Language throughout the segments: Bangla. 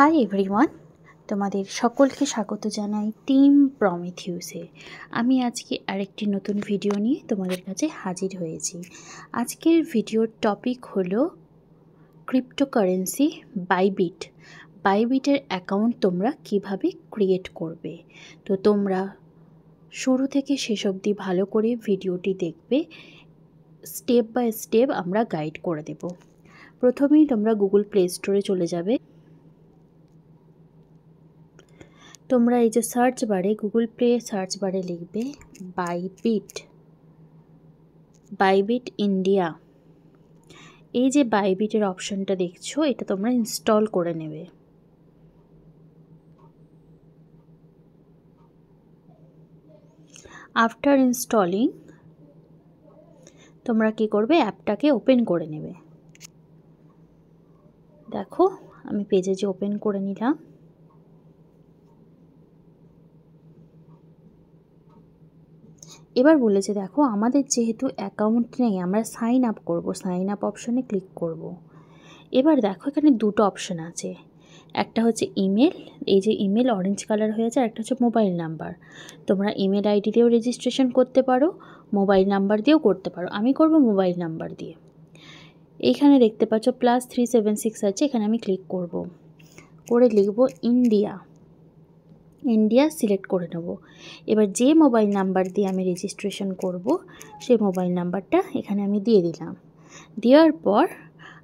হাই এভরিওয়ান, তোমাদের সকলকে স্বাগত জানাই টিম প্রমিথিউসে। আমি আজকে আরেকটি নতুন ভিডিও নিয়ে তোমাদের কাছে হাজির হয়েছি। আজকের ভিডিওর টপিক হলো ক্রিপ্টোকারেন্সি বাইবিট। বাইবিটের অ্যাকাউন্ট তোমরা কিভাবে ক্রিয়েট করবে। তো তোমরা শুরু থেকে শেষ অবধি ভালো করে ভিডিওটি দেখবে। স্টেপ বাই স্টেপ আমরা গাইড করে দেব। প্রথমেই তোমরা গুগল প্লে স্টোরে চলে যাবে। তোমরা এই যে সার্চ বারে, গুগল প্লে সার্চ বারে লিখবে বাইবিট ইন্ডিয়া। এই যে বাইবিটের অপশনটা দেখছো, এটা তোমরা ইনস্টল করে নেবে। আফটার ইনস্টলিং তোমরা কি করবে, অ্যাপটাকে ওপেন করে নেবে। দেখো আমি পেজে যে ওপেন করে নিলাম। এবার বলেছে দেখো আমাদের যেহেতু অ্যাকাউন্ট নেই, আমরা সাইন আপ করব। সাইন আপ অপশনে ক্লিক করব। এবার দেখো এখানে দুটো অপশন আছে, একটা হচ্ছে ইমেল, এই যে ইমেল অরেঞ্জ কালার হয়েছে, আর একটা হচ্ছে মোবাইল নাম্বার। তোমরা ইমেল আইডি দিয়েও রেজিস্ট্রেশন করতে পারো, মোবাইল নাম্বার দিয়েও করতে পারো। আমি করব মোবাইল নাম্বার দিয়ে। এইখানে দেখতে পাচ্ছ +376 আছে, এখানে আমি ক্লিক করব, করে লিখব ইন্ডিয়া সিলেক্ট করে নেব। এবার যে মোবাইল নাম্বার দিয়ে আমি রেজিস্ট্রেশন করব, সেই মোবাইল নাম্বারটা এখানে আমি দিয়ে দিলাম। দেওয়ার পর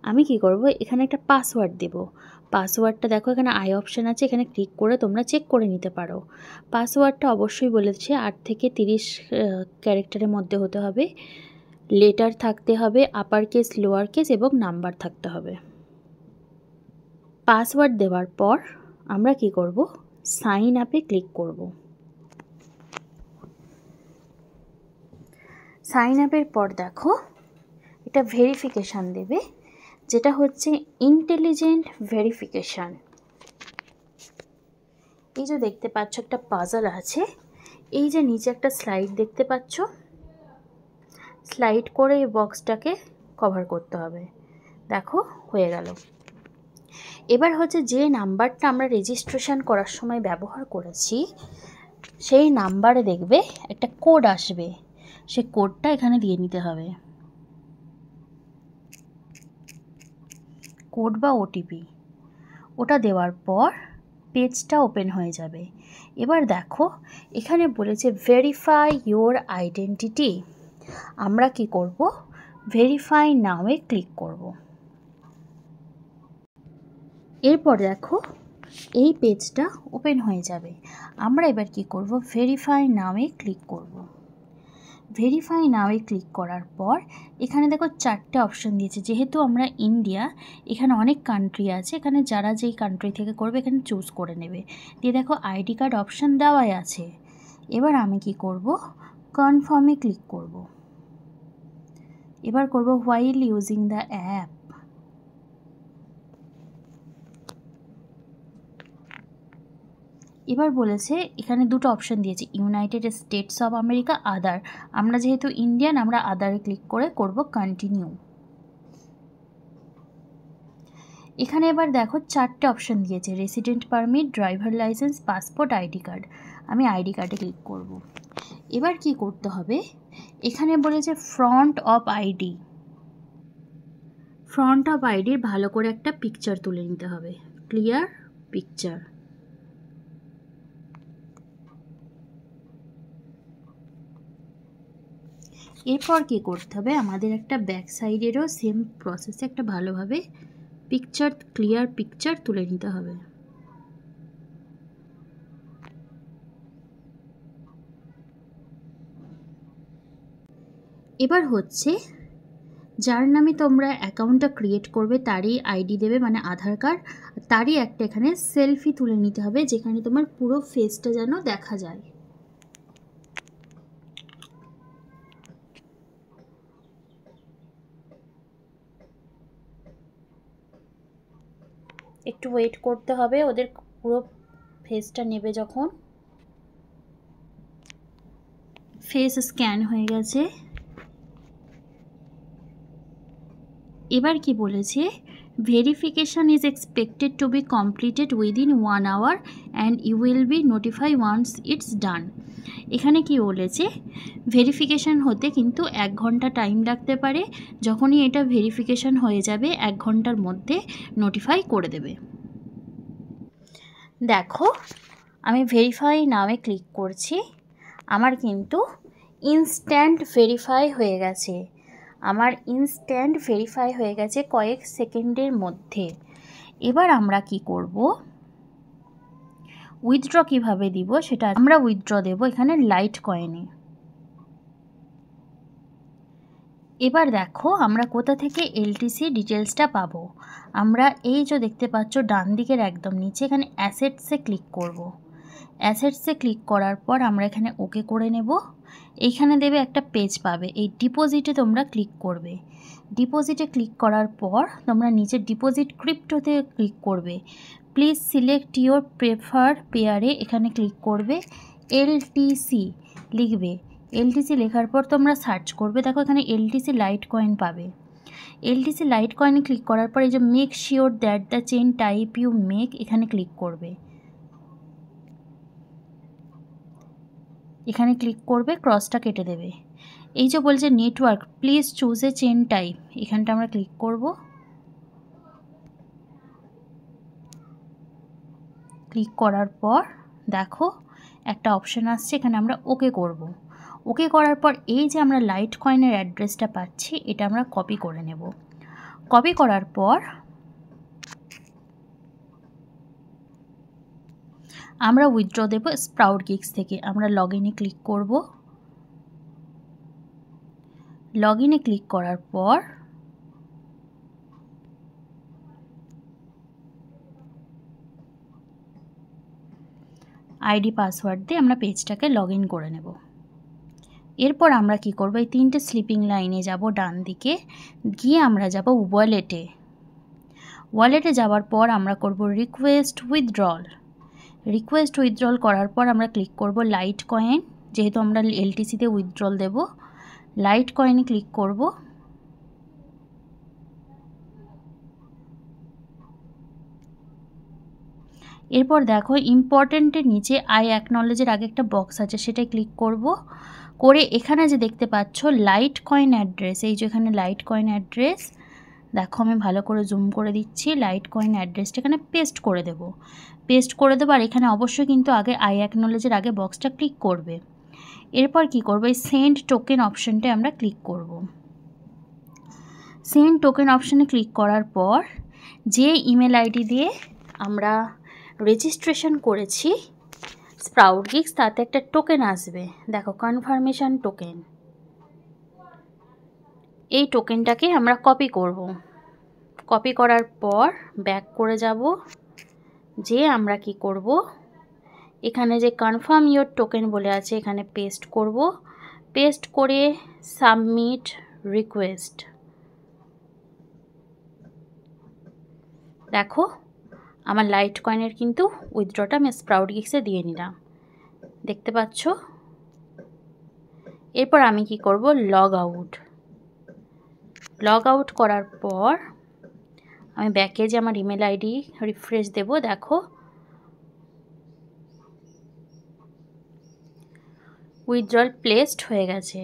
আমি কি করব, এখানে একটা পাসওয়ার্ড দেব। পাসওয়ার্ডটা দেখো এখানে আই অপশান আছে, এখানে ক্লিক করে তোমরা চেক করে নিতে পারো। পাসওয়ার্ডটা অবশ্যই বলেছে 8 থেকে 30 ক্যারেক্টারের মধ্যে হতে হবে, লেটার থাকতে হবে, আপার কেস, লোয়ার কেস এবং নাম্বার থাকতে হবে। পাসওয়ার্ড দেওয়ার পর আমরা কি করব, সাইন আপে ক্লিক করব। সাইন আপের পর দেখো এটা ভেরিফিকেশান দেবে, যেটা হচ্ছে ইন্টেলিজেন্ট ভেরিফিকেশান। এই যে দেখতে পাচ্ছ একটা পাজল আছে, এই যে নিচে একটা স্লাইড দেখতে পাচ্ছ, স্লাইড করে এই বক্সটাকে কভার করতে হবে। দেখো হয়ে গেল। এবার হচ্ছে যে নাম্বারটা আমরা রেজিস্ট্রেশন করার সময় ব্যবহার করেছি, সেই নাম্বারে দেখবে একটা কোড আসবে, সে কোডটা এখানে দিয়ে নিতে হবে, কোড বা ওটিপি। ওটা দেওয়ার পর পেজটা ওপেন হয়ে যাবে। এবার দেখো এখানে বলেছে ভেরিফাই ইওর আইডেন্টিটি। আমরা কি করব, ভেরিফাই নাওয়ে ক্লিক করব। এরপর দেখো এই পেজটা ওপেন হয়ে যাবে। আমরা এবার কি করব, ভেরিফাই নাওয়ে ক্লিক করব। ভেরিফাই নাওয়ে ক্লিক করার পর এখানে দেখো 4টে অপশন দিয়েছে। যেহেতু আমরা ইন্ডিয়া, এখানে অনেক কান্ট্রি আছে, এখানে যারা যেই কান্ট্রি থেকে করবে এখানে চুজ করে নেবে। দিয়ে দেখো আইডি কার্ড অপশন দেওয়াই আছে। এবার আমি কি করব, কনফার্মে ক্লিক করব। এবার করব হোয়াইল ইউজিং দ্য অ্যাপ। এবার বলেছে এখানে দুটো অপশন দিয়েছে, ইউনাইটেড স্টেটস অফ আমেরিকা, আদার। আমরা যেহেতু ইন্ডিয়ান, আমরা আদারে ক্লিক করে করব কন্টিনিউ। এখানে এবার দেখো 4টে অপশন দিয়েছে, resident permit, driver licence, passport, ID card. আমি আইডি কার্ডে ক্লিক করব। এবার কি করতে হবে, এখানে বলেছে front of ID. Front of আইডির ভালো করে একটা পিকচার তুলে নিতে হবে, ক্লিয়ার পিকচার। এরপর কি করতে হবে, আমাদের একটা ব্যাক সাইডেরও সেম প্রসেসে একটা ভালোভাবে পিকচার, ক্লিয়ার পিকচার তুলে নিতে হবে। এবার হচ্ছে যার নামে তোমরা অ্যাকাউন্টটা ক্রিয়েট করবে তারই আইডি দেবে, মানে আধার কার্ড, তারই একটা এখানে সেলফি তুলে নিতে হবে, যেখানে তোমার পুরো ফেসটা যেন দেখা যায়। একটু ওয়েট করতে হবে, ওদের পুরো ফেসটা নেবে। যখন ফেস স্ক্যান হয়ে গেছে, এবার কি বলেছে, verification is expected to be completed within 1 hour and you will be notify once it's done. এখানে কি বলেছে, ভেরিফিকেশান হতে কিন্তু 1 ঘন্টা টাইম লাগতে পারে, যখনই এটা ভেরিফিকেশান হয়ে যাবে 1 ঘন্টার মধ্যে নোটিফাই করে দেবে। দেখো আমি ভেরিফাই নামে ক্লিক করছি, আমার কিন্তু ইনস্ট্যান্ট ভেরিফাই হয়ে গেছে, কয়েক সেকেন্ডের মধ্যে। এবার আমরা কি করব, উইথড্র কিভাবে দিব সেটা আমরা উইথড্র দেব এখানে লাইট কয়েনে। এবার দেখো আমরা কোথা থেকে এলটিসি ডিটেলসটা পাবো। আমরা এই যে দেখতে পাচ্ছ ডান দিকের একদম নিচে এখানে অ্যাসেটসে ক্লিক করব। অ্যাসেটসে ক্লিক করার পর আমরা এখানে ওকে করে নেব। এইখানে দেবে একটা পেজ পাবে, এই ডিপোজিটে তোমরা ক্লিক করবে। ডিপোজিটে ক্লিক করার পর তোমরা নিচে ডিপোজিট ক্রিপ্টোতে ক্লিক করবে। প্লিজ সিলেক্ট ইউর প্রেফার পেয়ারে এখানে ক্লিক করবে, এলটিসি লিখবে। এলটিসি লেখার পর তোমরা সার্চ করবে, দেখো এখানে এলটিসি লাইট কয়েন পাবে। এলটিসি লাইট কয়েনে ক্লিক করার পর এই যে make sure that the chain type you make এখানে ক্লিক করবে। এখানে ক্লিক করবে, ক্রসটা কেটে দেবে। এই যে বলছে network please choose a chain type, এখানটা আমরা ক্লিক করব। ক্লিক করার পর দেখো একটা অপশান আসছে, এখানে আমরা ওকে করব। ওকে করার পর এই যে আমরা লাইট কয়েনের অ্যাড্রেসটা পাচ্ছি এটা আমরা কপি করে নেব। কপি করার পর আমরা উইথড্র দেব স্প্রাউট গিগস থেকে। আমরা লগ ইনে ক্লিক করব। লগ ইনে ক্লিক করার পর আইডি পাসওয়ার্ড দিয়ে আমরা পেজটাকে লগ ইন করে নেব। এরপর আমরা কি করব, এই 3টে স্লিপিং লাইনে যাব, ডান দিকে গিয়ে আমরা যাব ওয়ালেটে। ওয়ালেটে যাওয়ার পর আমরা করব রিকোয়েস্ট উইথড্রল। রিকোয়েস্ট উইথড্রল করার পর আমরা ক্লিক করব লাইট কয়েন, যেহেতু আমরা এলটিসিতে উইথড্রল দেব, লাইট কয়েনে ক্লিক করব। এরপর দেখো ইম্পর্টেন্টের নিচে আই অ্যাকনলেজের আগে একটা বক্স আছে, সেটাই ক্লিক করব। করে এখানে যে দেখতে পাচ্ছ লাইট কয়েন অ্যাড্রেস, এই যে এখানে লাইট কয়েন অ্যাড্রেস, দেখো আমি ভালো করে জুম করে দিচ্ছি, লাইট কয়েন অ্যাড্রেসটা এখানে পেস্ট করে দেব। আর এখানে অবশ্যই কিন্তু আগে আই অ্যাকনলেজের আগে বক্সটা ক্লিক করবে। এরপর কি করব, এই সেন্ড টোকেন অপশানটায় আমরা ক্লিক করব। সেন্ড টোকেন অপশানে ক্লিক করার পর যে ইমেল আইডি দিয়ে আমরা রেজিস্ট্রেশন করেছি স্প্রাউট গিগস, তাতে একটা টোকেন আসবে, দেখো কনফার্মেশন টোকেন। এই টোকেনটাকে আমরা কপি করব। কপি করার পর ব্যাক করে যাব, যে আমরা কি করব, এখানে যে কনফার্ম ইওর টোকেন বলে আছে এখানে পেস্ট করব। পেস্ট করে সাবমিট রিকোয়েস্ট। দেখো আমার লাইট কয়েনের কিন্তু উইথড্রটা আমি স্প্রাউট গিগসে দিয়ে নিলাম, দেখতে পাচ্ছ। এরপর আমি কি করব, লগ আউট করার পর আমি ব্যাকে যে আমার ইমেল আইডি রিফ্রেশ দেব, দেখো উইথড্রল প্লেসড হয়ে গেছে।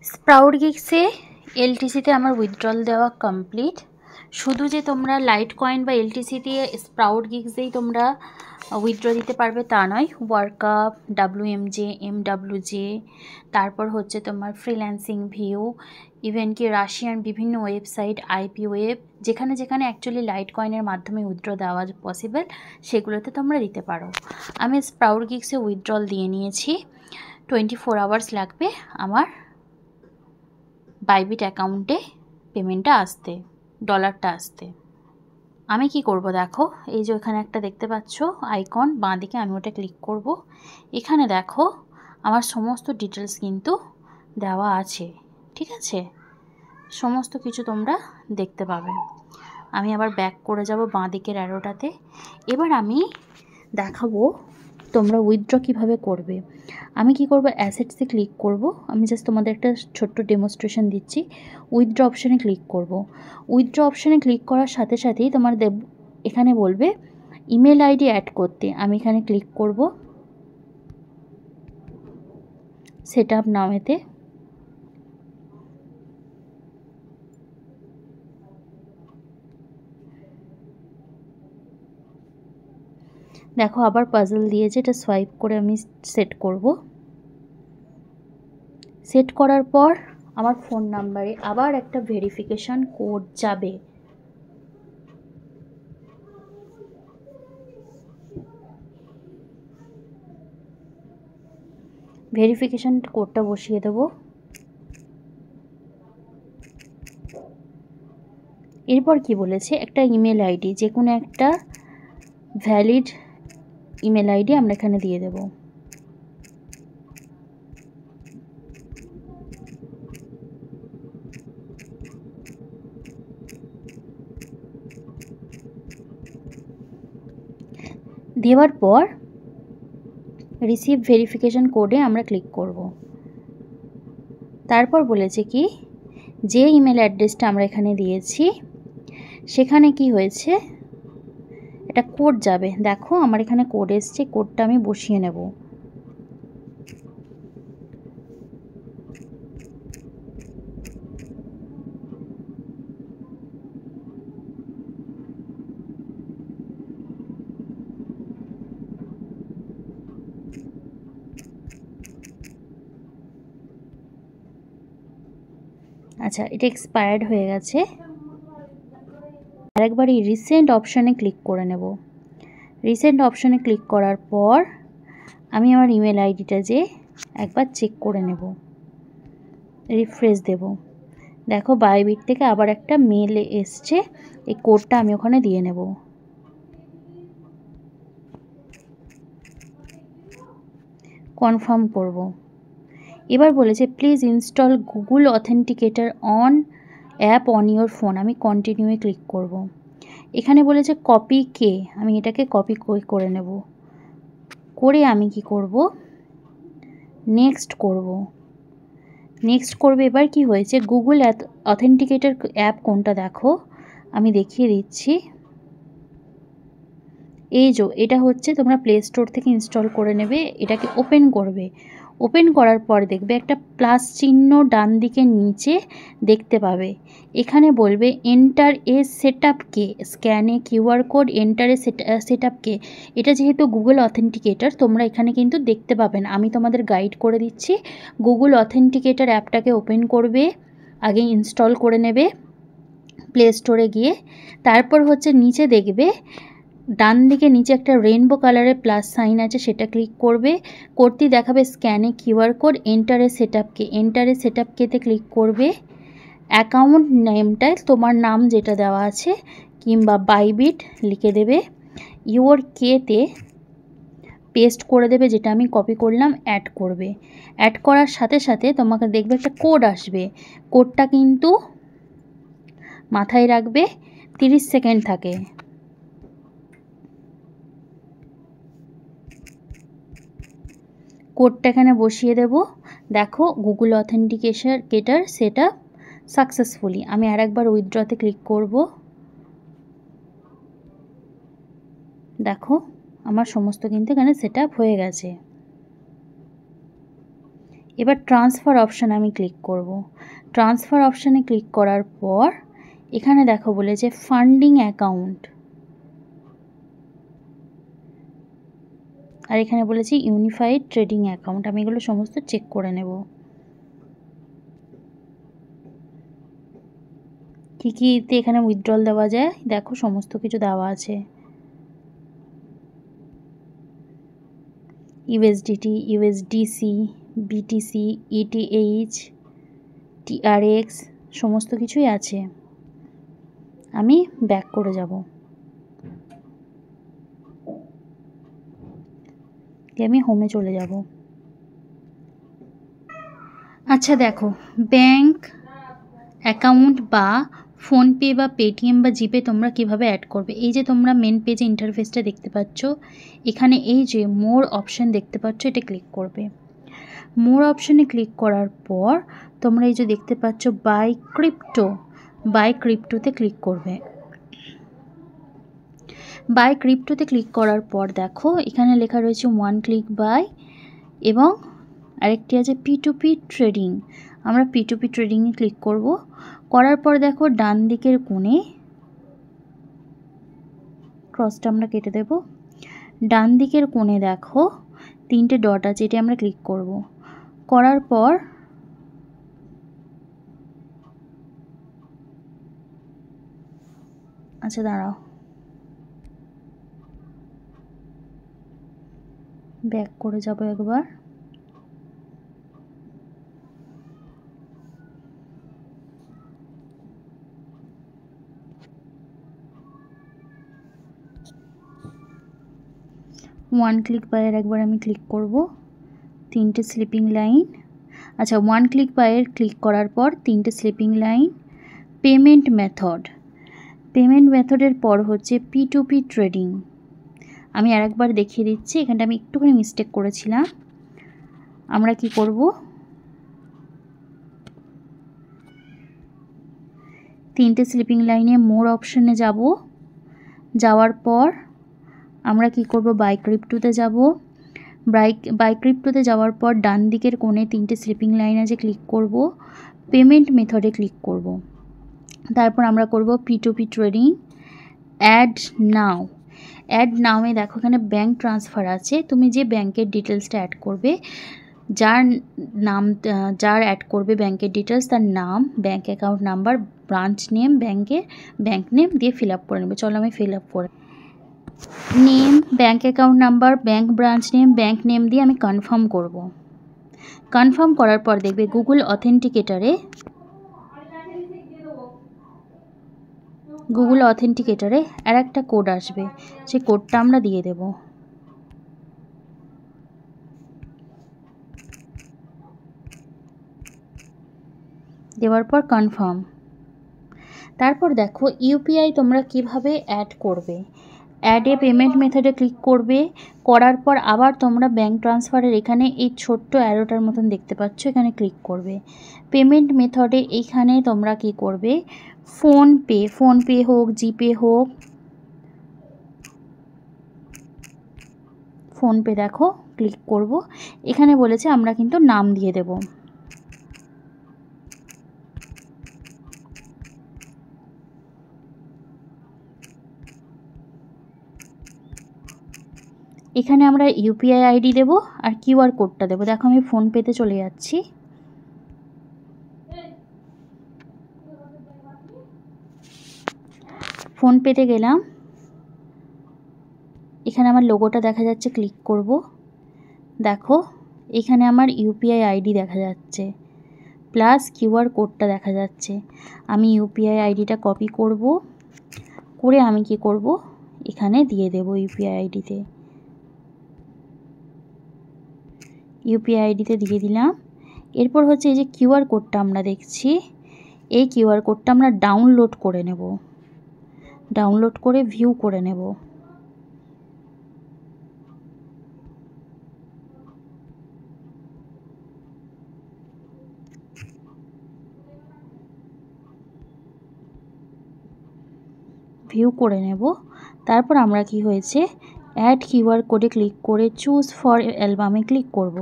স্প্রাউট গিগসে এলটিসিতে আমার উইথড্রল দেওয়া কমপ্লিট। শুধু যে তোমরা লাইট কয়েন বা এলটিসি দিয়ে স্প্রাউট গিগসেই তোমরা উইথড্র দিতে পারবে তা নয়, ওয়ার্কআপ, WMJ, MWJ, তারপর হচ্ছে তোমার ফ্রিল্যান্সিং ভিউ, ইভেন কি রাশিয়ান বিভিন্ন ওয়েবসাইট, IP ওয়েব, যেখানে যেখানে অ্যাকচুয়ালি লাইট কয়েনের মাধ্যমে উইথড্র দেওয়া পসিবল সেগুলোতে তোমরা দিতে পারো। আমি স্প্রাউট গিগসে উইথড্রল দিয়ে নিয়েছি। 24 আওয়ার্স লাগবে আমার বাইবিট অ্যাকাউন্টে পেমেন্টটা আসতে, ডলারটা আসতে। আমি কি করব, দেখো এই যে এখানে একটা দেখতে পাচ্ছ আইকন বাঁ দিকে, আমি ওটা ক্লিক করব। এখানে দেখো আমার সমস্ত ডিটেলস কিন্তু দেওয়া আছে, ঠিক আছে, সমস্ত কিছু তোমরা দেখতে পাবে। আমি আবার ব্যাক করে যাব বাঁ দিকের অ্যারোটাতে। এবার আমি দেখাবো তোমরা উইথড্র কিভাবে করবে। আমি কি করব, অ্যাসেটসে ক্লিক করব। আমি জাস্ট তোমাদের একটা ছোট্ট ডেমনস্ট্রেশন দিচ্ছি। উইথড্র অপশানে ক্লিক করব। উইথড্র অপশানে ক্লিক করার সাথে সাথেই তোমার এখানে বলবে ইমেল আইডি অ্যাড করতে। আমি এখানে ক্লিক করব সেট আপ নাওতে। দেখো আবার পাজল দিয়েছে, এটা সোয়াইপ করে আমি সেট করব। সেট করার পর আমার ফোন নাম্বারে আবার একটা ভেরিফিকেশান কোড যাবে। ভেরিফিকেশান কোডটা বসিয়ে দেব। এরপর কি বলেছে, একটা ইমেল আইডি, যে কোনো একটা ভ্যালিড ইমেল আইডি আমরা এখানে দিয়ে দেব। দেওয়ার পর রিসিভ ভেরিফিকেশান কোডে আমরা ক্লিক করব। তারপর বলেছে কি, যে ইমেল অ্যাড্রেসটা আমরা এখানে দিয়েছি সেখানে কি হয়েছে, এটা কোড যাবে। দেখো আমার এখানে কোড এসছে, কোডটা আমি বসিয়ে নেব। আচ্ছা, এটা এক্সপায়ার্ড হয়ে গেছে। আরেকবার এই রিসেন্ট অপশানে ক্লিক করে নেব। রিসেন্ট অপশানে ক্লিক করার পর আমি আমার ইমেল আইডিটা যে একবার চেক করে নেব, রিফ্রেশ দেব। দেখো বাইবিট থেকে আবার একটা মেল এসছে, এই কোডটা আমি ওখানে দিয়ে নেব। কনফার্ম করব। এবার বলেছে please install Google authenticator on app on your phone. আমি কন্টিনিউয়ে ক্লিক করব। এখানে বলেছে কপি কে, আমি এটাকে কপি করে নেব। করে আমি কি করব, নেক্সট করব। নেক্সট করবে। এবার কি হয়েছে, গুগল অথেন্টিকেটর অ্যাপ কোনটা দেখো, আমি দেখিয়ে দিচ্ছি। এই যে এটা হচ্ছে, তোমরা প্লে স্টোর থেকে ইনস্টল করে নেবে, এটাকে ওপেন করবে। ওপেন করার পর দেখবে একটা প্লাস চিহ্ন ডান দিকে নিচে দেখতে পাবে। এখানে বলবে এন্টার এ সেটআপ কে, স্ক্যানে QR code enter a setup key. এটা যেহেতু গুগল অথেন্টিকেটর তোমরা এখানে কিন্তু দেখতে পাবেন, আমি তোমাদের গাইড করে দিচ্ছি। গুগল অথেন্টিকেটর অ্যাপটাকে ওপেন করবে, আগে ইনস্টল করে নেবে প্লে স্টোরে গিয়ে। তারপর হচ্ছে নিচে দেখবে ডান দিকে নিচে একটা রেইনবো কালারের প্লাস সাইন আছে, সেটা ক্লিক করবে। করতেই দেখাবে স্ক্যানে কিউআর কোড এন্টারে সেটআপ কে, এন্টারে সেটআপ কেতে ক্লিক করবে। অ্যাকাউন্ট নেমটায় তোমার নাম যেটা দেওয়া আছে কিংবা বাইবিট লিখে দেবে। ইওর কেতে পেস্ট করে দেবে, যেটা আমি কপি করলাম, অ্যাড করবে। অ্যাড করার সাথে সাথে তোমাকে দেখবে একটা কোড আসবে। কোডটা কিন্তু মাথায় রাখবে 30 সেকেন্ড থাকে। কোডটা এখানে বসিয়ে দেব। দেখো গুগল অথেন্টিকেটর সেটা সাকসেসফুলি। আমি আরেকবার উইথড্রতে ক্লিক করব। দেখো আমার সমস্ত কিন্তু এখানে সেট আপ হয়ে গেছে। এবার ট্রান্সফার অপশানে আমি ক্লিক করব। ট্রান্সফার অপশানে ক্লিক করার পর এখানে দেখো বলেছে ফান্ডিং অ্যাকাউন্ট, আর এখানে বলেছি ইউনিফাইড ট্রেডিং অ্যাকাউন্ট। আমি এগুলো সমস্ত চেক করে নেব কী কীতে এখানে উইথড্রল দেওয়া যায়। দেখো সমস্ত কিছু দেওয়া আছে, USDT, USDC, BTC, ETH, TRX সমস্ত কিছুই আছে। আমি ব্যাক করে যাব। আমি হোমে চলে যাব। আচ্ছা দেখো ব্যাংক অ্যাকাউন্ট বা ফোনপে বা পেটিএম বা জিপে তোমরা কিভাবে অ্যাড করবে। এই যে তোমরা মেন পেজে ইন্টারফেসটা দেখতে পাচ্ছ, এখানে এই যে মোর অপশান দেখতে পাচ্ছ, এটা ক্লিক করবে। মোর অপশানে ক্লিক করার পর তোমরা এই যে দেখতে পাচ্ছ বাই ক্রিপ্টোতে ক্লিক করবে। বাই ক্রিপ্টোতে ক্লিক করার পর দেখো এখানে লেখা রয়েছে ওয়ান ক্লিক বাই এবং আরেকটি আছে P2P ট্রেডিং। আমরা P2P ট্রেডিংয়ে ক্লিক করব। করার পর দেখো ডান দিকের কোণে ক্রসটা আমরা কেটে দেব। ডান দিকের কোণে দেখো 3টে ডট আছে, এটা আমরা ক্লিক করব। করার পর আচ্ছা দাঁড়াও, ব্যাক করে যাব একবার। ওয়ান ক্লিক বাইয়ের একবার আমি ক্লিক করব, 3টে স্লিপিং লাইন। আচ্ছা, ওয়ান ক্লিক বাইয়ের ক্লিক করার পর 3টে স্লিপিং লাইন। পেমেন্ট মেথডের পর হচ্ছে P2P ট্রেডিং। আমি আরেকবার দেখিয়ে দিচ্ছি, এখানটা আমি একটুখানি মিস্টেক করেছিলাম। আমরা কি করব, 3টে স্লিপিং লাইনে মোর অপশানে যাব। যাওয়ার পর আমরা কি করব, বাই ক্রিপ্টোতে যাব। বাই ক্রিপ্টোতে যাওয়ার পর ডান দিকের কোণে 3টে স্লিপিং লাইন আছে, ক্লিক করব। পেমেন্ট মেথডে ক্লিক করব। তারপর আমরা করব P2P ট্রেডিং। অ্যাড নাওয়ে দেখো এখানে ব্যাঙ্ক ট্রান্সফার আছে। তুমি যে ব্যাংকের ডিটেলসটা অ্যাড করবে, যার অ্যাড করবে ব্যাংকের ডিটেলস, তার নাম, bank account number, branch name, bank name দিয়ে ফিল আপ করে নেবে। চলো আমি ফিল আপ করে name, bank account number, bank branch name, bank name দিয়ে আমি কনফার্ম করব। কনফার্ম করার পর দেখবে গুগল অথেন্টিকেটারে আর একটা কোড আসবে, সেই কোডটা আমরা দিয়ে দেব। দেওয়ার পর কনফার্ম। তারপর দেখো ইউপিআই তোমরা কিভাবে অ্যাড করবে। অ্যাডে পেমেন্ট মেথডে ক্লিক করবে। করার পর আবার তোমরা ব্যাঙ্ক ট্রান্সফারের এখানে এই ছোট্ট অ্যারোটার মতন দেখতে পাচ্ছ, এখানে ক্লিক করবে। পেমেন্ট মেথডে এইখানে তোমরা কি করবে, ফোনপে হোক, জিপে হোক, ফোনপে দেখো ক্লিক করব। এখানে বলেছে আমরা কিন্তু নাম দিয়ে দেব। এখানে আমরা ইউপিআই আইডি দেব আর কিউআর কোডটা দেব। দেখো আমি ফোনপেতে চলে যাচ্ছি। ফোনপেতে গেলাম, এখানে আমার লোগোটা দেখা যাচ্ছে, ক্লিক করব। দেখো এখানে আমার ইউপিআই আইডি দেখা যাচ্ছে প্লাস কিউআর কোডটা দেখা যাচ্ছে। আমি ইউপিআই আইডিটা কপি করব, করে আমি কি করব, এখানে দিয়ে দেব ইউপিআই আইডিতে। ইউপিআই আইডিতে দিয়ে দিলাম। এরপর হচ্ছে এই যে কিউআর কোডটা আমরা দেখছি, এই কিউআর কোডটা আমরা ডাউনলোড করে নেব, ডাউনলোড করে ভিউ করে নেব। তারপর আমরা কি হয়েছে, অ্যাড কিউআর কোডে ক্লিক করে চুজ ফর অ্যালবামে ক্লিক করব।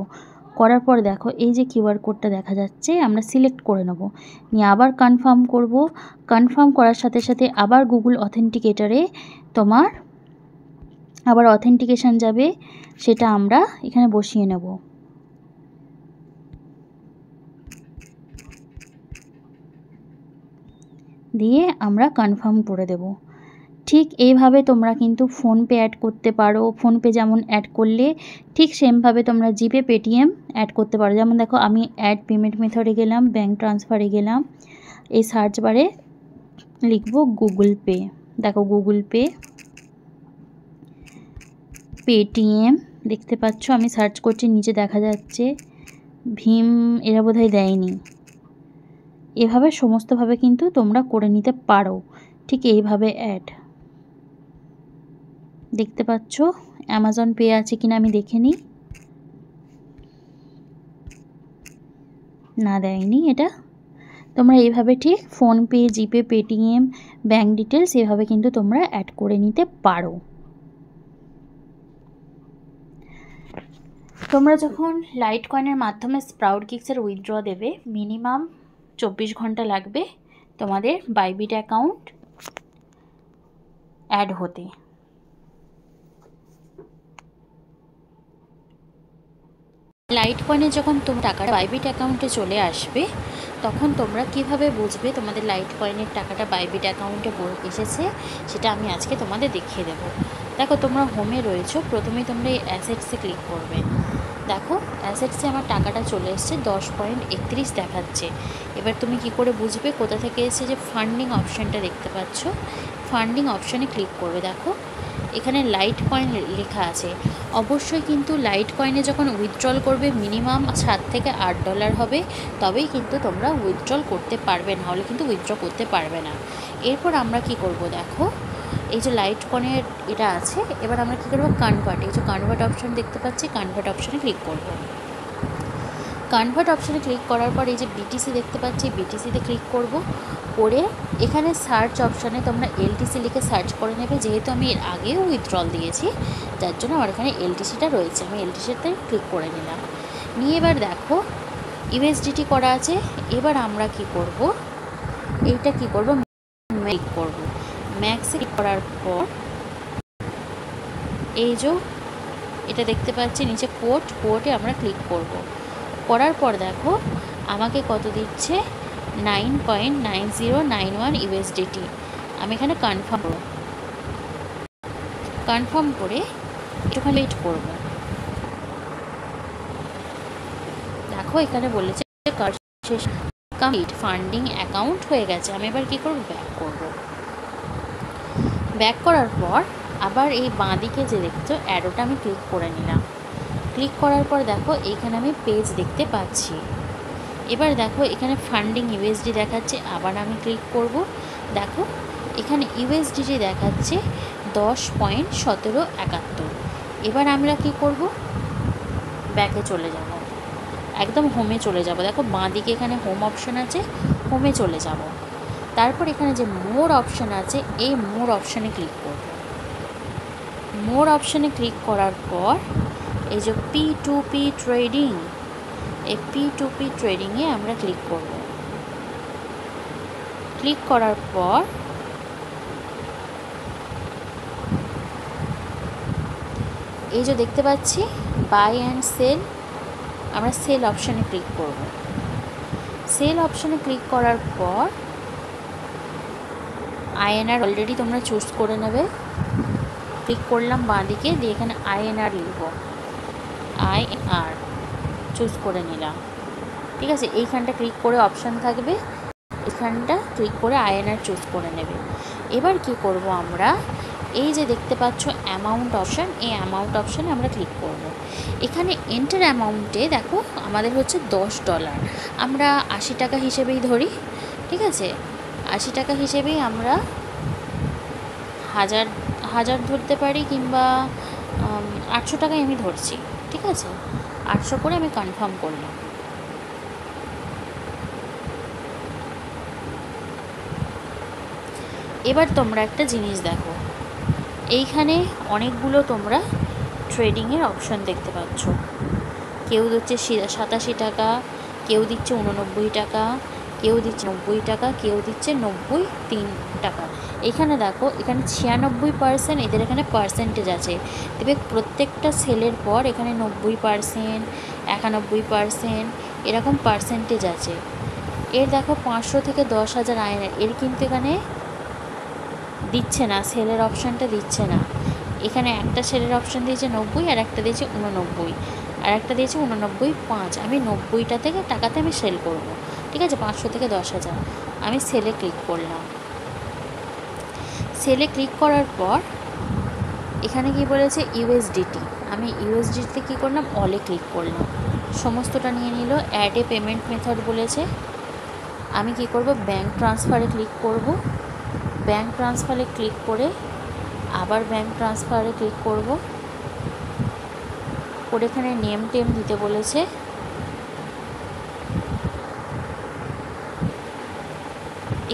করার পর দেখো এই যে কিউআর কোডটা দেখা যাচ্ছে, আমরা সিলেক্ট করে নেব, নিয়ে আবার কনফার্ম করব। কনফার্ম করার সাথে সাথে আবার গুগল অথেন্টিকেটারে তোমার আবার অথেন্টিকেশান যাবে, সেটা আমরা এখানে বসিয়ে নেব। দিয়ে আমরা কনফার্ম করে দেব। ঠিক এইভাবে তোমরা কিন্তু ফোনপে অ্যাড করতে পারো। ফোনপে যেমন অ্যাড করলে ঠিক সেমভাবে তোমরা জিপে, পেটিএম অ্যাড করতে পারো। যেমন দেখো আমি অ্যাড পেমেন্ট মেথডে গেলাম, ব্যাঙ্ক ট্রান্সফারে গেলাম, এই সার্চ বারে লিখব গুগল পে। দেখো গুগল পে, পেটিএম দেখতে পাচ্ছ, আমি সার্চ করছি, নিচে দেখা যাচ্ছে ভীম, এরা বোধহয় দেয়নি, এভাবে সমস্তভাবে কিন্তু তোমরা করে নিতে পারো। ঠিক এইভাবে অ্যাড দেখতে পাচ্ছ। অ্যামাজন পে আছে কিনা আমি দেখে নিই। না, দেয়নি। এটা তোমরা এইভাবে ঠিক ফোনপে, জিপে, পেটিএম, ব্যাঙ্ক ডিটেলস এভাবে কিন্তু তোমরা অ্যাড করে নিতে পারো। তোমরা যখন লাইট কয়েনের মাধ্যমে স্প্রাউট কিক্সের উইথড্র দেবে, মিনিমাম 24 ঘন্টা লাগবে তোমাদের বাইবিট অ্যাকাউন্ট অ্যাড হতে। লাইট কয়েনে যখন তোমার টাকাটা বাইবিট অ্যাকাউন্টে চলে আসবে, তখন তোমরা কিভাবে বুঝবে তোমাদের লাইট কয়েনের টাকাটা বাইবিট অ্যাকাউন্টে এসেছে, সেটা আমি আজকে তোমাদের দেখিয়ে দেবো। দেখো, তোমরা হোমে রয়েছো, প্রথমেই তোমরা এই অ্যাসেটসে ক্লিক করবে। দেখো, অ্যাসেটসে আমার টাকাটা চলে এসছে, 10.31 দেখাচ্ছে। এবার তুমি কি করে বুঝবে কোথা থেকে এসেছে? যে ফান্ডিং অপশানটা দেখতে পাচ্ছ, ফান্ডিং অপশানে ক্লিক করবে। দেখো, এখানে লাইট কয়েন লেখা আছে। অবশ্যই কিন্তু লাইট কয়েনে যখন উইথড্রল করবে মিনিমাম 7 থেকে $8 হবে, তবেই কিন্তু তোমরা উইথড্রল করতে পারবে, নাহলে কিন্তু উইথড্র করতে পারবে না। এরপর আমরা কি করব? দেখো, এই যে লাইট কয়েনের এটা আছে, এবার আমরা কী করবো? কনভার্ট, এই যে কনভার্ট অপশান দেখতে পাচ্ছি, কনভার্ট অপশানে ক্লিক করব। কনভার্ট অপশানে ক্লিক করার পর এই যে বিটিসি দেখতে পাচ্ছি, বিটিসিতে ক্লিক করব। করে এখানে সার্চ অপশানে তোমরা এলটিসি লিখে সার্চ করে নেবে। যেহেতু আমি এর আগেও উইথড্রল দিয়েছি, যার জন্য আমার এখানে এলটিসিটা রয়েছে, আমি এলটিসিতে ক্লিক করে নিলাম। নিয়ে এবার দেখো ইউএসডিটি করা আছে। এবার আমরা কি করব? এইটা কি করব? ক্লিক করব। ম্যাক্সে ক্লিক করার পর এই যে এটা দেখতে পাচ্ছি নিচে কোটে আমরা ক্লিক করব। করার পর দেখো আমাকে কত দিচ্ছে? 9.9091 ইউএসডিটি। আমি এখানে কনফার্ম করে একটুখানি ওয়েট করব। দেখো এখানে বলেছে শেষ, কমপ্লিট, ফান্ডিং অ্যাকাউন্ট হয়ে গেছে। আমি এবার কী করব? ব্যাক করব। ব্যাক করার পর আবার এই বাঁদিকে যে দেখছো অ্যারোটা আমি ক্লিক করে নিলাম। ক্লিক করার পর দেখো এইখানে আমি পেজ দেখতে পাচ্ছি। এবার দেখো এখানে ফান্ডিং ইউএসডি দেখাচ্ছে, আবার আমি ক্লিক করব। দেখো এখানে ইউএসডিটি দেখাচ্ছে 10.1771। এবার আমরা কি করব? ব্যাকে চলে যাব, একদম হোমে চলে যাব। দেখো বাঁদিকে এখানে হোম অপশান আছে, হোমে চলে যাব। তারপর এখানে যে মোর অপশান আছে, এই মোর অপশানে ক্লিক করব। মোর অপশানে ক্লিক করার পর এই যে P2P ট্রেডিং, এই P2P ট্রেডিংয়ে আমরা ক্লিক করব। ক্লিক করার পর এই যে দেখতে পাচ্ছি বাই অ্যান্ড সেল, আমরা সেল অপশানে ক্লিক করব। সেল অপশানে ক্লিক করার পর আইএনআর অলরেডি তোমরা চুজ করে নেবে। ক্লিক করলাম বাঁদিকে, দিয়ে এখানে আইএনআর লিখব, আইএনআর চুজ করে নিলাম। ঠিক আছে, এইখানটা ক্লিক করে অপশান থাকবে, এখানটা ক্লিক করে আইএনআর চুজ করে নেবে। এবার কি করব? আমরা এই যে দেখতে পাচ্ছ অ্যামাউন্ট অপশান, এই অ্যামাউন্ট অপশানে আমরা ক্লিক করব। এখানে এন্টার অ্যামাউন্টে দেখো আমাদের হচ্ছে $10, আমরা 80 টাকা হিসেবেই ধরি। ঠিক আছে, 80 টাকা হিসেবেই আমরা হাজার ধরতে পারি, কিংবা 800 টাকায় আমি ধরছি। ঠিক আছে, 800 করে আমি কনফার্ম করলাম। এবার তোমরা একটা জিনিস দেখো, এইখানে অনেকগুলো তোমরা ট্রেডিংয়ের অপশান দেখতে পাচ্ছ। কেউ দিচ্ছে 87 টাকা, কেউ দিচ্ছে 89 টাকা, কেউ দিচ্ছে 90 টাকা, কেউ দিচ্ছে 93 টাকা। এখানে দেখো এখানে 96%, এদের এখানে পার্সেন্টেজ আছে। তবে প্রত্যেকটা সেলের পর এখানে 90%, 91% এরকম পার্সেন্টেজ আছে। এর দেখো 500 থেকে 10,000 আইএনআর, এর কিন্তু এখানে দিচ্ছে না, সেলের অপশানটা দিচ্ছে না। এখানে একটা সেলের অপশান দিয়েছে 90, আর একটা দিয়েছে 89, আর একটা দিয়েছে 89.5। আমি 90টা থেকে টাকাতে আমি সেল করব। ঠিক আছে, 500 থেকে 10,000 আমি সেলে ক্লিক করলাম। সেলে ক্লিক করার পর এখানে কি বলেছে? ইউএসডিটি। আমি ইউএসডিটিতে কী করলাম? অলে ক্লিক করলাম। সমস্তটা নিয়ে নিল। অ্যাড এ পেমেন্ট মেথড বলেছে, আমি কি করব, ব্যাঙ্ক ট্রান্সফারে ক্লিক করব। ব্যাঙ্ক ট্রান্সফারে ক্লিক করে আবার ব্যাঙ্ক ট্রান্সফারে ক্লিক করব, করে এখানে নেম টেম দিতে বলেছে।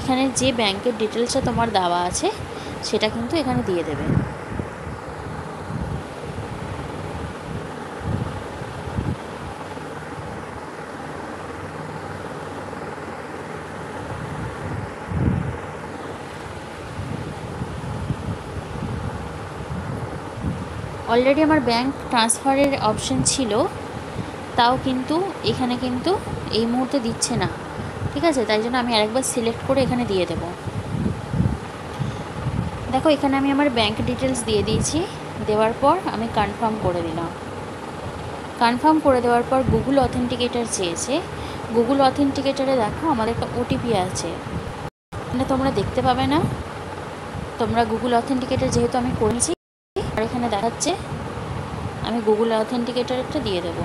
এখানে যে ব্যাংকের ডিটেলসটা তোমার দেওয়া আছে সেটা কিন্তু এখানে দিয়ে দেবে। অলরেডি আমার ব্যাংক ট্রান্সফারের অপশন ছিল, তাও কিন্তু এখানে কিন্তু এই মুহূর্তে দিচ্ছে না। ঠিক আছে, তাই জন্য আমি আরেকবার সিলেক্ট করে এখানে দিয়ে দেব। দেখো এখানে আমি আমার ব্যাংক ডিটেলস দিয়ে দিয়েছি। দেওয়ার পর আমি কনফার্ম করে দিলাম। কনফার্ম করে দেওয়ার পর গুগল অথেন্টিকেটার চেয়েছে। গুগল অথেন্টিকেটারে দেখো আমাদের একটা ওটিপি আছে, মানে তোমরা দেখতে পাবে না। তোমরা গুগল অথেন্টিকেটার যেহেতু আমি করেছি, আর এখানে দেখাচ্ছে, আমি গুগল অথেন্টিকেটারটা দিয়ে দেব।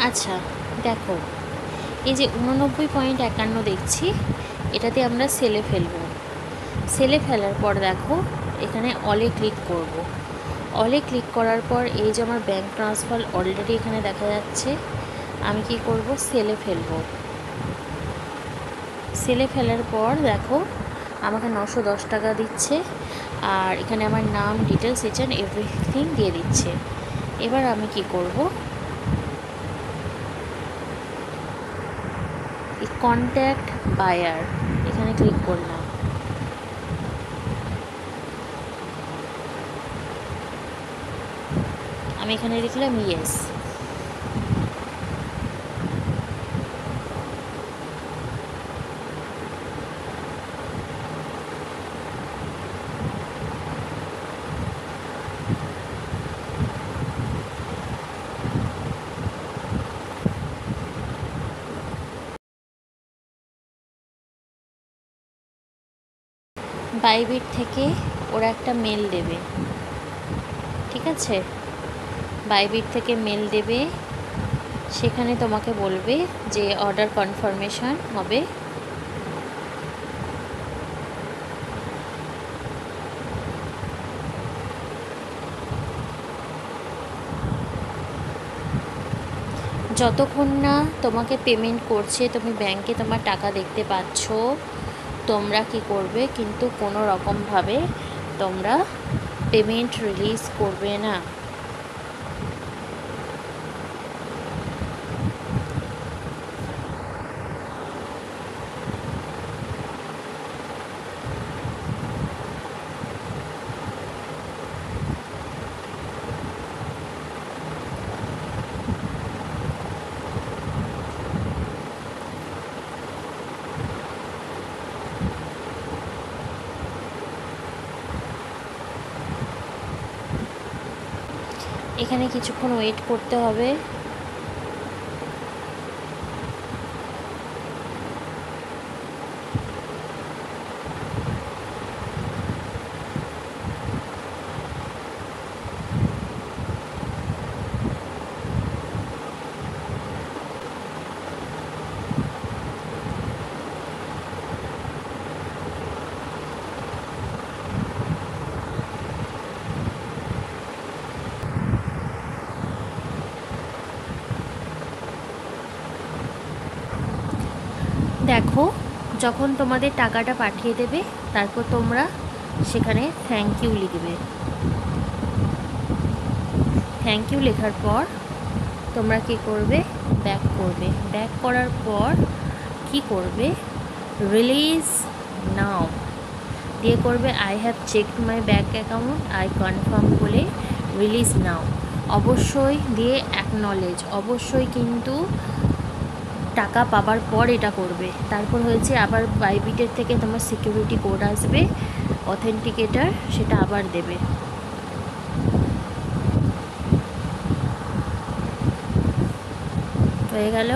আচ্ছা দেখো, এই যে 89.51 দেখছি, এটাতে আমরা সেলে ফেলবো। সেলে ফেলার পর দেখো এখানে অলে ক্লিক করব। অলে ক্লিক করার পর এই যে আমার ব্যাঙ্ক ট্রান্সফার অলরেডি এখানে দেখা যাচ্ছে। আমি কি করব, সেলে ফেলবো। সেলে ফেলার পর দেখো আমাকে 910 টাকা দিচ্ছে, আর এখানে আমার নাম, ডিটেলস, ইচ অ্যান্ড এভরিথিং দিয়ে দিচ্ছে। এবার আমি কি করব, কন্ট্যাক্ট বায়ার এখানে ক্লিক করলাম। আমি এখানে লিখলাম ইয়েস। বাইবিট থেকে ওরা একটা মেল দেবে, ঠিক আছে? বাইবিট থেকে মেল দেবে, সেখানে তোমাকে বলবে যে অর্ডার কনফার্মেশন হবে। যতক্ষণ না তোমাকে পেমেন্ট করছে, তুমি ব্যাংকে তোমার টাকা দেখতে পাচ্ছ, তোমরা কি করবে, কিন্তু কোনো রকমভাবে তোমরা পেমেন্ট রিলিজ করবে না। এখানে কিছুক্ষণ ওয়েট করতে হবে। দেখো যখন তোমাদের টাকাটা পাঠিয়ে দেবে, তারপর তোমরা সেখানে থ্যাংক ইউ লিখবে। থ্যাংক ইউ লেখার পর তোমরা কি করবে, ব্যাক করবে। ব্যাক করার পর কি করবে, রিলিজ নাও দিয়ে করবে I have checked my bank account, I confirm বলে রিলিজ নাও অবশ্যই দিয়ে অ্যাকনলেজ, অবশ্যই কিন্তু টাকা পাবার পর এটা করবে। তারপর হয়েছে আবার বাইবিটের থেকে তোমার সিকিউরিটি কোড আসবে, অথেন্টিকেটার সেটা আবার দেবে। হয়ে গেল,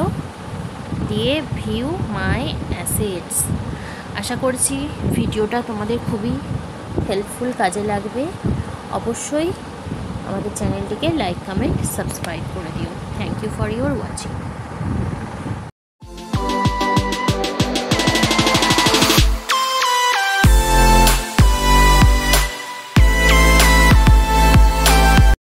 দিয়ে ভিউ মাই অ্যাসেটস। আশা করছি ভিডিওটা তোমাদের খুবই হেল্পফুল, কাজে লাগবে। অবশ্যই আমাদের চ্যানেলটিকে লাইক, কমেন্ট, সাবস্ক্রাইব করে দিও। Thank you for your watching.